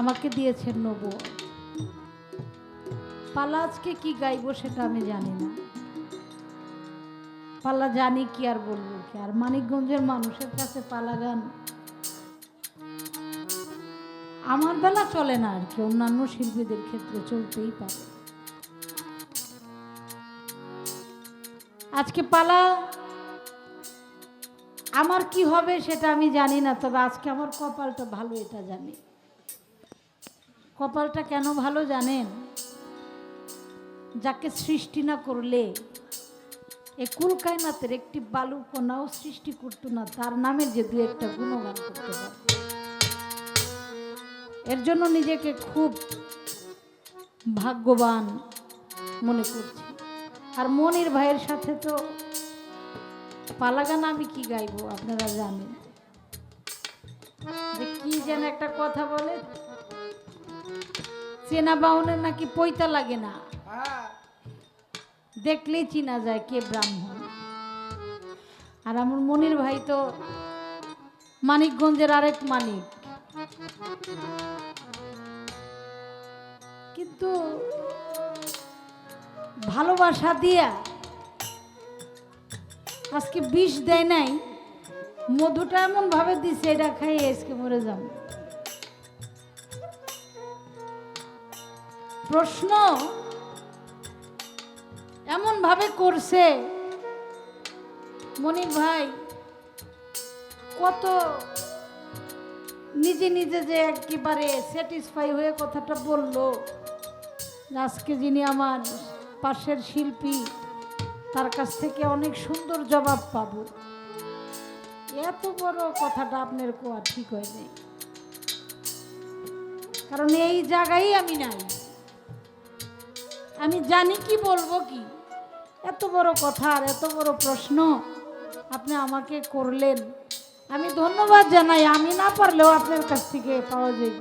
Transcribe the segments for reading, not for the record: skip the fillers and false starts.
আমাকে দিয়েছেন নবুয়ত। পালা আজকে কি গাইবো সেটা আমি জানি না, পালা জানি কি আর বলবো কি। আর মানিকগঞ্জের মানুষের কাছে পালা গান আমার বেলা চলে না আর কি, অন্যান্য শিল্পীদের ক্ষেত্রে চলতেই পারে। আজকে পালা আমার কি হবে সেটা আমি জানি না, তবে আজকে আমার কপালটা ভালো এটা জানি। কপালটা কেন ভালো জানেন? যাকে সৃষ্টি না করলে এ কুল কায়নাতের একটি বালু কণাও সৃষ্টি করতো না, তার নামের যে দু একটা গুণগান করতে পারে। এর জন্য নিজেকে খুব ভাগ্যবান মনে করছি। আর মনির ভাইয়ের সাথে তো পালা গান আমি কি গাইবো আপনারা জানেন, যে কি যেন একটা কথা বলে, চেনা বাউনের নাকি পৈতা লাগে না, দেখলেই চিনা যায় কে ব্রাহ্মণ। আর আমার মনির ভাই তো মানিকগঞ্জের আরেক মানিক, কিন্তু ভালোবাসা দিয়া আজকে বিষ দেয় নাই, মধুটা এমন ভাবে দিছে এটা খাইয়ে আজকে মরে যাব। প্রশ্ন এমন ভাবে করছে মনির ভাই, কত নিজে নিজে যে একেবারে স্যাটিসফাই হয়ে কথাটা বললো, আজকে যিনি আমার পাশের শিল্পী তার কাছ থেকে অনেক সুন্দর জবাব পাবো। এত বড় কথাটা আপনার কোয়া ঠিক হয় নাই, কারণ এই জায়গায় আমি নাই, আমি জানি কি বলবো কি। এত বড় কথা আর এত বড় প্রশ্ন আপনি আমাকে করলেন, আমি ধন্যবাদ জানাই। আমি না পারলেও আপনার কাছ থেকে পাওয়া যায়।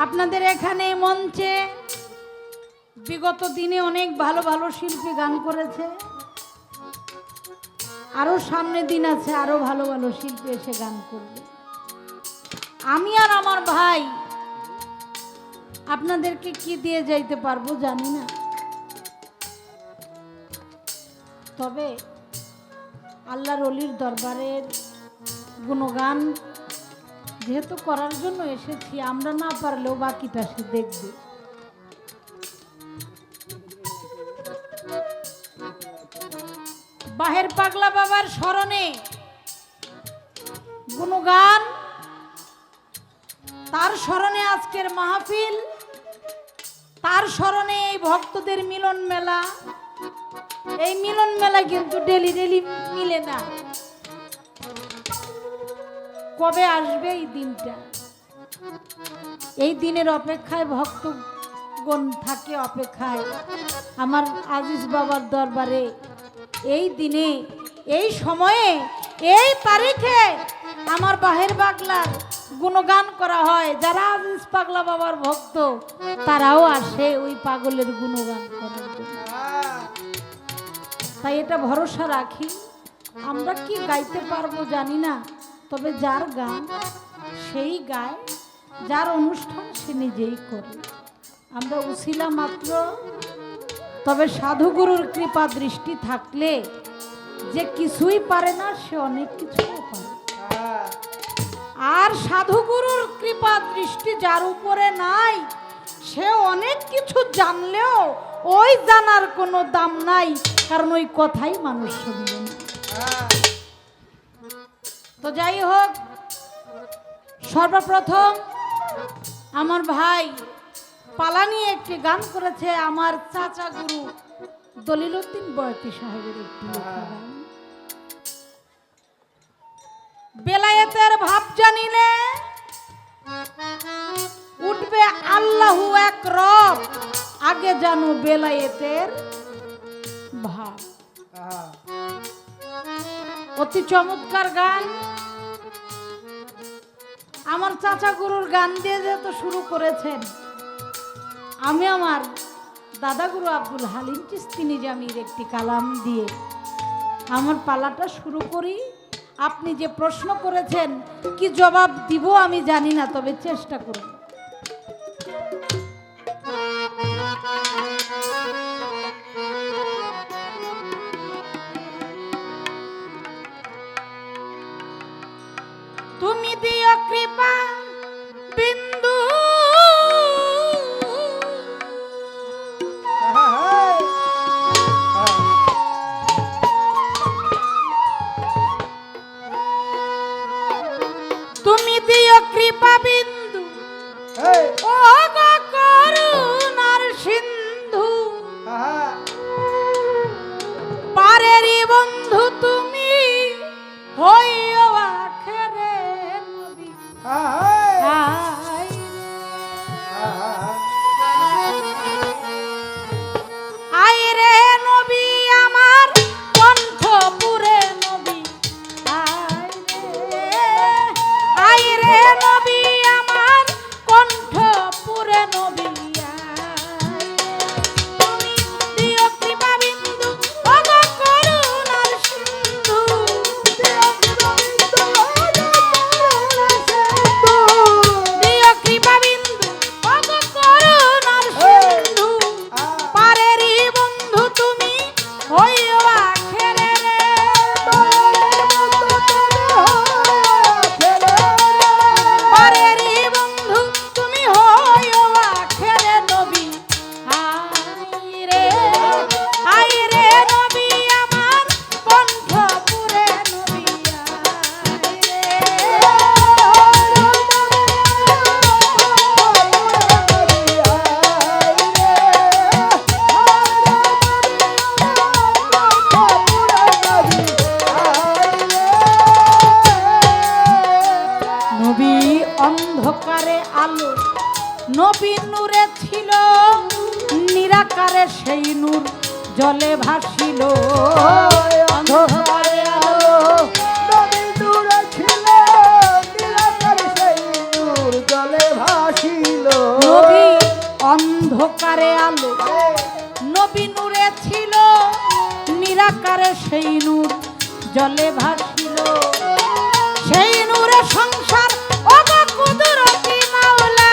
আপনাদের এখানে মঞ্চে বিগত দিনে অনেক ভালো ভালো শিল্পী গান করেছে, আরো সামনে দিন আছে আরো ভালো ভালো শিল্পী এসে গান করবে। আমি আর আমার ভাই আপনাদেরকে কি দিয়ে যাইতে পারবো জানি না, তবে আল্লাহর ওলির দরবারের গুণগান যেহেতু করার জন্য এসেছি, আমরা না পারলেও বাকিটা সে দেখবে। বাহের পাগলা বাবার স্মরণে গুণগান, তার স্মরণে আজকের মাহফিল, তার স্মরণে এই ভক্তদের মিলন মেলা। এই মিলন মেলা কিন্তু ডেলি ডেলি মিলে না। কবে আসবে এই দিনটা? এই দিনের অপেক্ষায় ভক্তগণ থাকে অপেক্ষায়। আমার আজিজ বাবার দরবারে এই দিনে, এই সময়ে, এই তারিখে আমার বাহের পাগলার গুণগান করা হয়। যারা আজিজ পাগলা বাবার ভক্ত তারাও আসে ওই পাগলের গুণগান করার জন্য। তাই এটা ভরসা রাখি, আমরা কি গাইতে পারবো জানি না, তবে যার গান সেই গায়, যার অনুষ্ঠান সে নিজেই করে। আমরা উসিলা মাত্র, তবে সাধুগুরুর কৃপা দৃষ্টি থাকলে যে কিছুই পারে না সে অনেক কিছু পারে। আর সাধুগুরুর কৃপা দৃষ্টি যার উপরে নাই সে অনেক কিছু জানলেও ওই জানার কোনো দাম নাই, কারণ ওই কথাই মানুষ শুনবে না। তো যাই হোক, সর্বপ্রথম আমার ভাই পালা নিয়ে একটি গান করেছে, আমার চাচা গুরু দলিলউদ্দিন বয়তি সাহেবের একটি লেখা গান। বেলায়েতের ভাব জানিলে উঠবে আল্লাহু এক রব, আগে জানো বেলায়েতের ভাব। অতি চমৎকার গান। আমার চাচা গুরুর গান দিয়ে যেহেতু শুরু করেছেন, আমি আমার দাদা গুরু আব্দুল হালিম চিশতি নিজামীর একটি কালাম দিয়ে আমার পালাটা শুরু করি। আপনি যে প্রশ্ন করেছেন কি জবাব দিব আমি জানি না, তবে চেষ্টা করব। তুমি দিও কৃপা বিন্দু, তুমি দিও কৃপা বিন্দু, ও গো করুণার সিন্ধু, পারেরি বন্ধু তুমি হইও আখেরে নবী। আইরে নবী আমার কণ্ঠ পুরে নবী, আইরে নবী আমার কণ্ঠ পুরে নবী। তুমি দিও কৃপা বিন্দু, ও গো করুণার সিন্ধু, দিও কৃপা বিন্দু, ও গো করুণার সিন্ধু, পারেরি বন্ধু তুমি হইও আখেরে রে, পারেরি বন্ধু তুমি হইও আখেরে নবী। আইরে নবী আমার কণ্ঠ পুরে নবী, নবী অন্ধকারে আলো, নবী নূরে ছিল নিরাকারে সেই নূর জলে ভাসিল। অন্ধকারে আলো, নবী নূরে ছিল নিরাকারে সেই নূর জলে ভাসিল। নবী অন্ধকারে আলো, নবী নূরে ছিল নিরাকারে সেই নূর জলে ভাসিল। সেই নূরে সংসার ও গো কুদরতি মাওলা,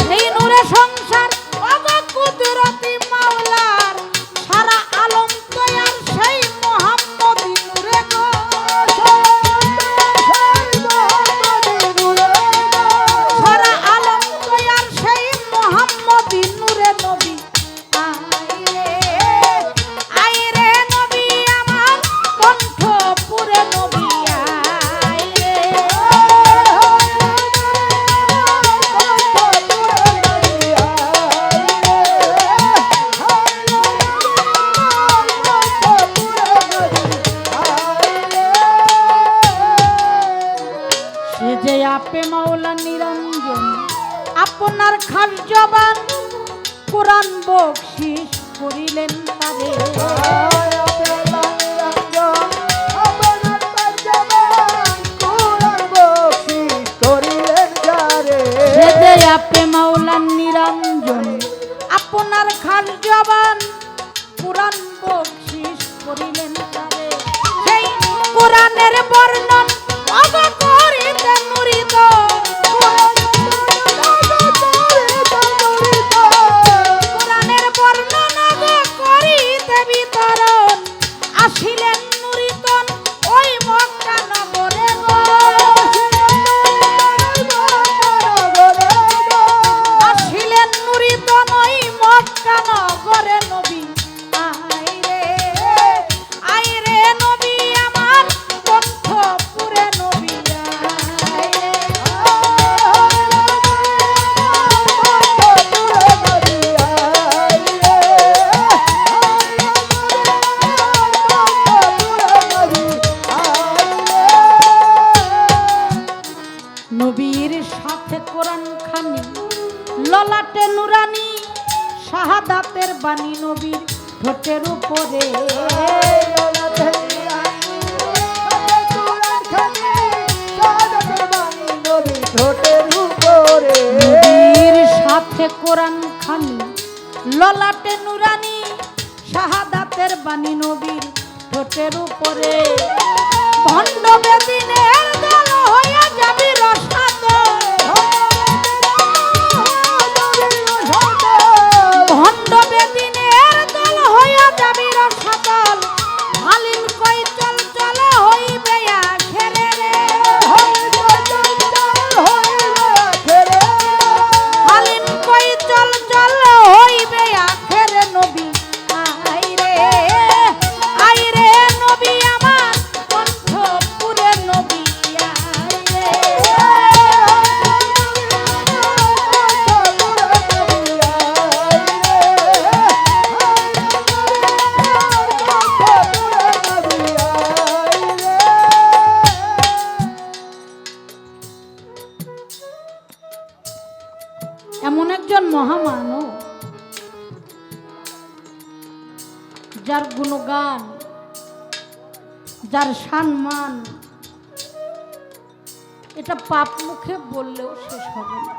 সেই নূরে সংসার ও গো কুদরতি মাওলার সারা আলম তৈয়ার সেই মোহাম্মদী নূরে গো, সারা আলম তৈয়ার সেই মোহাম্মদী নূরে নবী। আইরে নবী আমার কণ্ঠ পুরে নবী, সে যে আপে মাওলা নিরঞ্জন, আপনার খাস জবান কোরআন বকশিস করিলেন তারে। সে যে আপে মাওলা নিরঞ্জন, আপনার খাস জবান কোরআন বকশিস করিলেন তারে। সেই কোরআনের বর্ণন অগ করিতে মুরিদ, কোরআনের বর্ণন অগ করিতে বিতরণ, আসিলেন নুরিতন ওই মক্কা নগরে গো, আসিলেন নুরিতন ওই মক্কা নগরে নবী। আইরে নবী আমার কণ্ঠ পুরে নবী, নবীর সাথে কোরআন খানি, ললাটে নুরানি, শাহাদাতের বাণী নবীর ঠোঁটের উপরে। নবীর সাথে কোরআন খানি, ললাটে নুরানি, শাহাদাত শাহাদাতের বাণী নবীর ঠোঁটের উপরে ভণ্ড বেদিনের দল হইয়া যাবি রসাতল ভণ্ড বেদিনের দল হইয়া যাবি রসাতল হালিম কই চল চল হইবে আখেরে রে হালিম কই চল চল হইবে আখেরে নবী আইরে নবী আমার কণ্ঠপুরে নবী এমন একজন মহামানব যার গুণগান যার সম্মান এটা পাপ মুখে বললেও শেষ হবে না।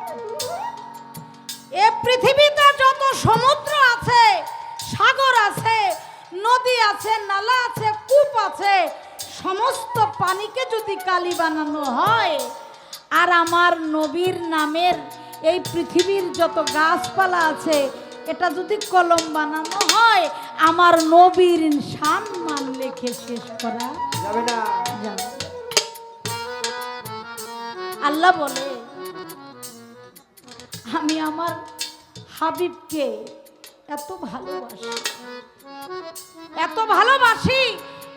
এ পৃথিবীতে যত সমুদ্র আছে, সাগর আছে, নদী আছে, নালা আছে, কূপ আছে, সমস্ত পানিকে যদি কালি বানানো হয় আর আমার নবীর নামের এই পৃথিবীর যত গাছপালা আছে এটা যদি কলম বানানো হয় আমার নবীর সম্মান লেখে শেষ করা যাবে না। যাবে। আল্লাহ বলে আমি আমার হাবিবকে এত ভালোবাসি এত ভালোবাসি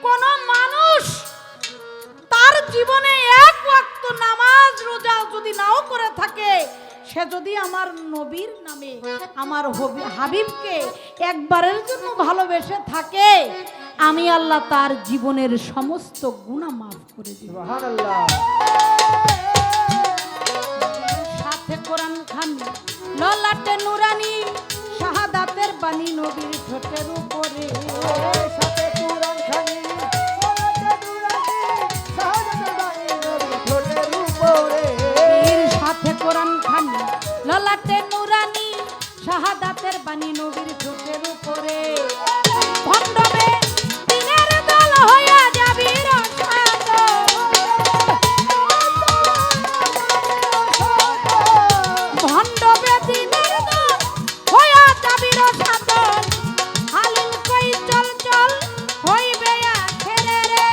কোন মানুষ তার জীবনে এক ওয়াক্ত নামাজ রোজা যদি নাও করে থাকে সে যদি আমার নবীর নামে আমার হাবিবকে একবারের জন্য ভালোবেসে থাকে আমি আল্লাহ তার জীবনের সমস্ত গুনাহ মাফ করে দিব। সুবহানাল্লাহ। সাথে কোরআন খান ললাটে নুরানি শাহাদাতের বাণী নবীর ঠোঁটের উপরে সাথে কুরআন খানি ঠোঁটের উপরে সাথে কোরআন খান ললাটে নুরানি শাহাদাতের বাণী নবীর ঠোঁটের উপরে ভণ্ডবে দিনের দল হইয়া যাবি রসাতল ভণ্ডবে দিনের দল হইয়া যাবি রসাতল হালিম কই চল চল হইবে আখেরে রে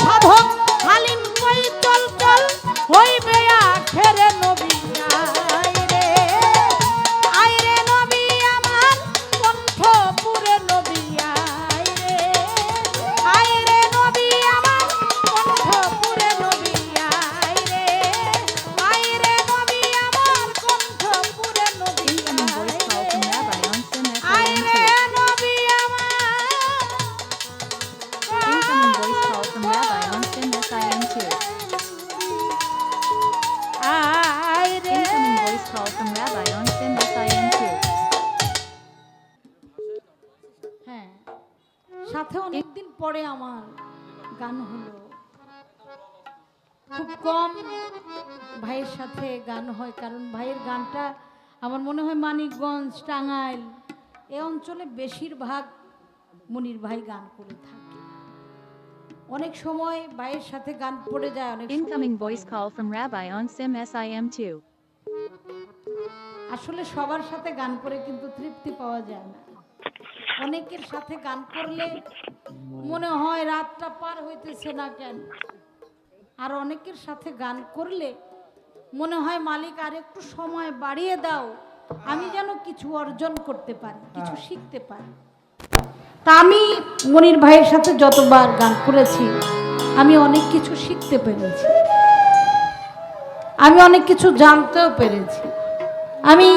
সাধক হালিম কই চল চল হইবে আখেরে নবী আইরে নবী আমার কণ্ঠপুরে নবী আইরে নবী আমার কণ্ঠপুরে নবী আইরে নবী আমার কণ্ঠপুরে নবী আইরে নবী Incoming voice call from Rabbi on SIM SIM2. আইরে Incoming voice call from Rabbi on SIM SIM2. হ্যাঁ সাথে অনেকদিন পরে আমার গান হলো খুব কম ভাইয়ের সাথে গান হয় কারণ ভাইয়ের গানটা আমার মনে হয় মানিকগঞ্জ টাঙ্গাইল এই অঞ্চলে বেশিরভাগ মনির ভাই গান করে থাকে অনেক সময় ভাইয়ের সাথে গান পড়ে যায় অনেক সময় Incoming voice call from Rabbi on SIM SIM2. আসলে সবার সাথে গান করে কিন্তু তৃপ্তি পাওয়া যায় না অনেকের সাথে গান করলে মনে হয় রাতটা পার হইতেছে না কেন আর অনেকের সাথে গান করলে মনে হয় মালিক আর একটু সময় বাড়িয়ে দাও আমি যেন কিছু অর্জন করতে পারি কিছু শিখতে পারি তা আমি মনির ভাইয়ের সাথে যতবার গান করেছি আমি অনেক কিছু শিখতে পেরেছি আমি অনেক কিছু জানতেও পেরেছি আমি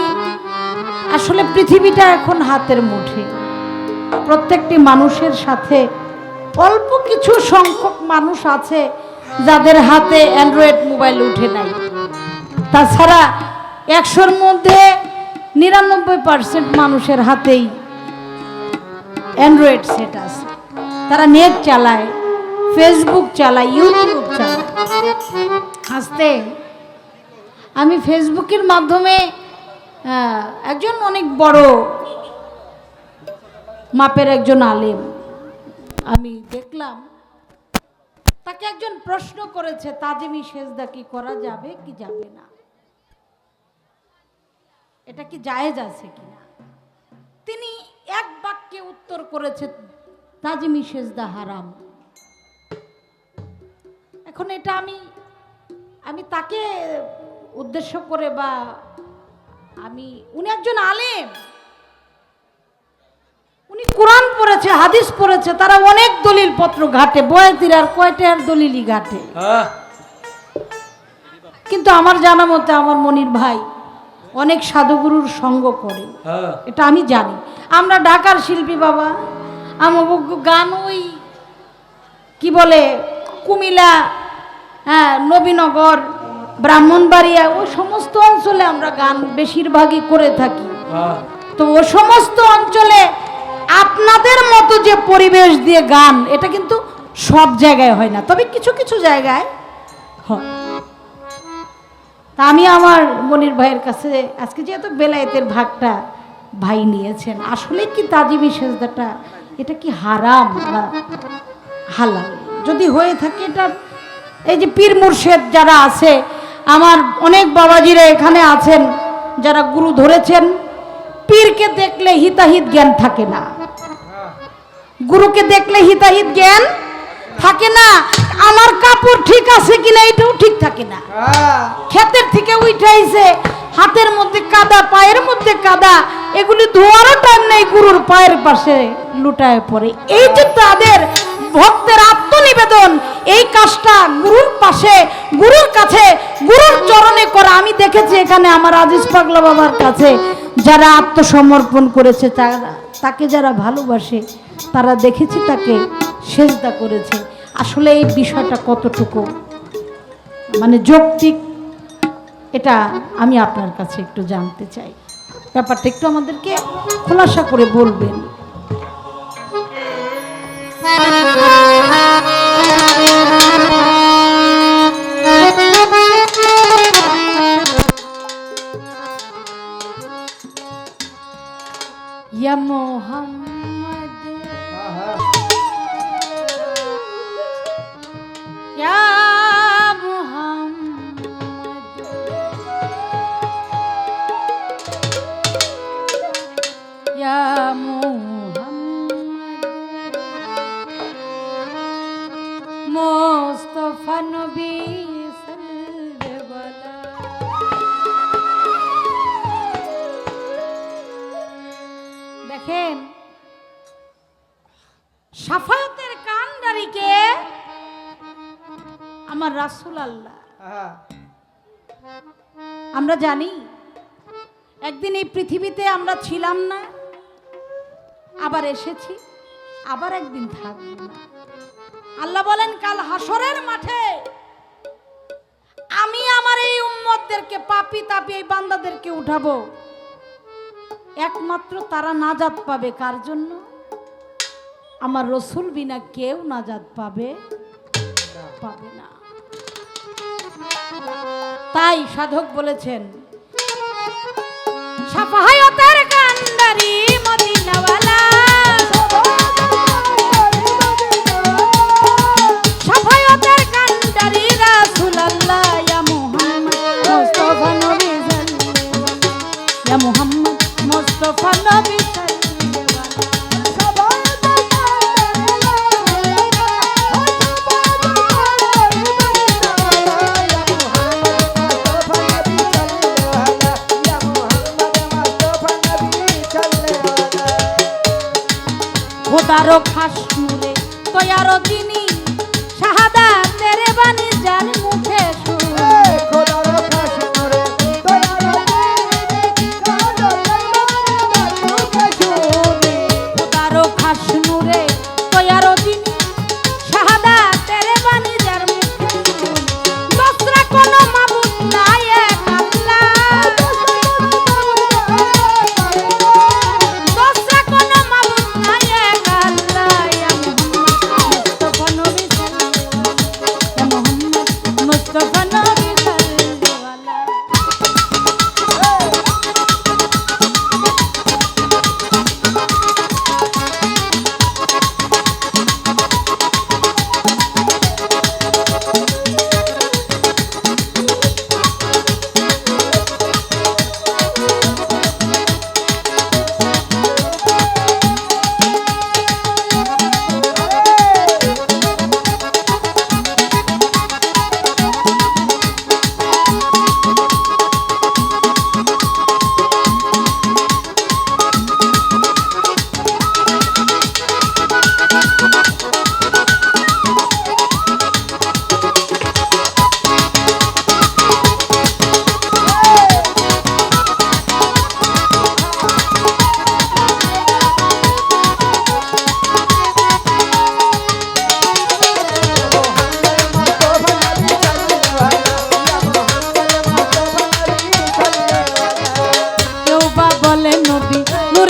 আসলে পৃথিবীটা এখন হাতের মুঠে প্রত্যেকটি মানুষের সাথে অল্প কিছু সংখ্যক মানুষ আছে যাদের হাতে অ্যান্ড্রয়েড মোবাইল উঠে নাই তাছাড়া 100-র মধ্যে 99% মানুষের হাতেই অ্যান্ড্রয়েড সেট আছে তারা নেট চালায় ফেসবুক চালায় ইউটিউব চালায় আস্তে আমি ফেসবুকের মাধ্যমে একজন অনেক বড় মাপের একজন আলেম। আমি দেখলাম তাকে একজন প্রশ্ন করেছে তাজিমি সেজদা কি করা যাবে কি যাবে না, এটা কি জায়েজ আছে কিনা। তিনি এক বাক্যে উত্তর করেছে তাজিমি সেজদা হারাম। এখন এটা আমি তাকে উদ্দেশ্য করে বা উনি একজন আলেম, উনি কোরআন পড়েছে, হাদিস পড়েছে, তারা অনেক দলিল পত্র ঘাটে, বয়াতির আর কয়টার দলিলই ঘাটে। কিন্তু আমার জানা মতে আমার মনির ভাই অনেক সাধুগুরুর সঙ্গ করে, এটা আমি জানি। আমরা ঢাকার শিল্পী বাবা, আমার গান ওই কি বলে কুমিল্লা, নবীনগর, ব্রাহ্মণবাড়িয়া, ওই সমস্ত অঞ্চলে আমরা গান বেশিরভাগই করে থাকি। তো ও সমস্ত অঞ্চলে আপনাদের মতো যে পরিবেশ দিয়ে গান, এটা কিন্তু সব জায়গায় হয় না, তবে কিছু কিছু জায়গায় হয়। তা আমি আমার মনির ভাইয়ের কাছে আজকে যেহেতু বেলায়েতের ভাগটা ভাই নিয়েছেন, আসলে কি তাজিমি সেজদাটা এটা কি হারাম না হালাল, যদি হয়ে থাকে এটা, এই যে পীর মুর্শেদ যারা আছে, আমার অনেক বাবাজিরা এখানে আছেন যারা গুরু ধরেছেন, পীরকে দেখলে হিতাহিত জ্ঞান থাকে না, গুরুকে দেখলে হিতাহিত জ্ঞান থাকে না। আমার কাপড় ঠিক আছে কিনা এটাও ঠিক থাকে না, ক্ষেতের থেকে উঠাইছে, হাতের মধ্যে কাদা, পায়ের মধ্যে কাদা, এগুলি ধোয়ারও টাইম নেই, গুরুর পায়ের পাশে লুটায় পড়ে। এই যে তাদের ভক্তের আত্মনিবেদন, এই কাজটা গুরুর পাশে, গুরুর কাছে, গুরুর চরণে করা আমি দেখেছি। এখানে আমার আজিজ পাগলা বাবার কাছে যারা আত্মসমর্পণ করেছে, তাকে যারা ভালোবাসে, তারা দেখেছি তাকে সেজদা করেছে। আসলে এই বিষয়টা কতটুকু মানে যৌক্তিক, এটা আমি আপনার কাছে একটু জানতে চাই। ব্যাপারটা একটু আমাদেরকে খোলাসা করে বলবেন। ইয়া মোহাম্মদ, ইয়া মোহাম্মদ, ইয়া মোহাম্মদ, মুস্তাফা নবী সাল্লাল্লাহু আলাইহি। দেখেন শাফায়াতের কান্ডারিকে আমার রাসূল আল্লাহ। আমরা জানি একদিন এই পৃথিবীতে আমরা ছিলাম না, আবার এসেছি, আবার একদিন থাকবো না। আল্লাহ বলেন কাল হাসরের মাঠে আমি আমার এই উম্মতদেরকে, পাপী তাপী এই বান্দাদেরকে উঠাবো, একমাত্র তারা নাজাত পাবে কার জন্য? আমার রসুল বিনা কেউ নাজাত পাবে না। তাই সাধক বলেছেন শাফায়াতের কান্ডারি মদিনাওয়ালা, শাফায়াতের কান্ডারি রাসূলুল্লাহ, ইয়া মুহাম্মদ মুস্তাফা নবী সাল্লাল্লাহু, ইয়া মুহাম্মদ মুস্তাফা নবী খোদারো খাস নূরে তৈয়ারো যিনি, শাহাদাতের বাণী যার মুখে শুনে, খোদারো খাস নূরে তৈয়ারো যিনি, শাহাদাতের বাণী যার মুখে শুনে, খোদারো খাস নূরে তৈয়ারো যিনি, শাহাদাতের বাণী যার মুখে শুনে, দোসরা কোনো মাবুদ নাই এক আল্লাহ, দোসরা কোনো মাবুদ নাই এক আল্লাহ, ইয়া মুহাম্মদ মুস্তাফা নবী সাল্লাল্লাহু, ইয়া মুহাম্মদ মুস্তাফা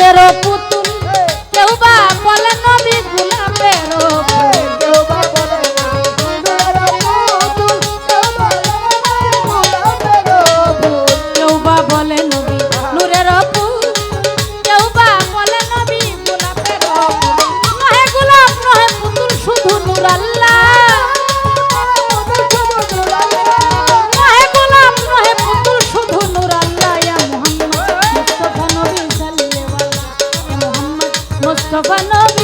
নূরের পুতুল কেউ বা বলে নবী গোলাপের ফুল কেউ বা বলে নূরের পুতুল, কেউ বা বলে গোলাপের ফুল। কেউ বা বলে নবী নূরের ফুল কেউ বা বলে নবী গোলাপের ফুল নহে গোলাপ নহে পুতুল শুধু নূর আল্লাহ নহে গোলাপ নহে পুতুল শুধু নূর আল্লাহ ইয়া মুহাম্মদ মুস্তাফা নবী সাল্লাল্লাহু আলাইহি ওয়া সাল্লাম মুস্তাফা নবী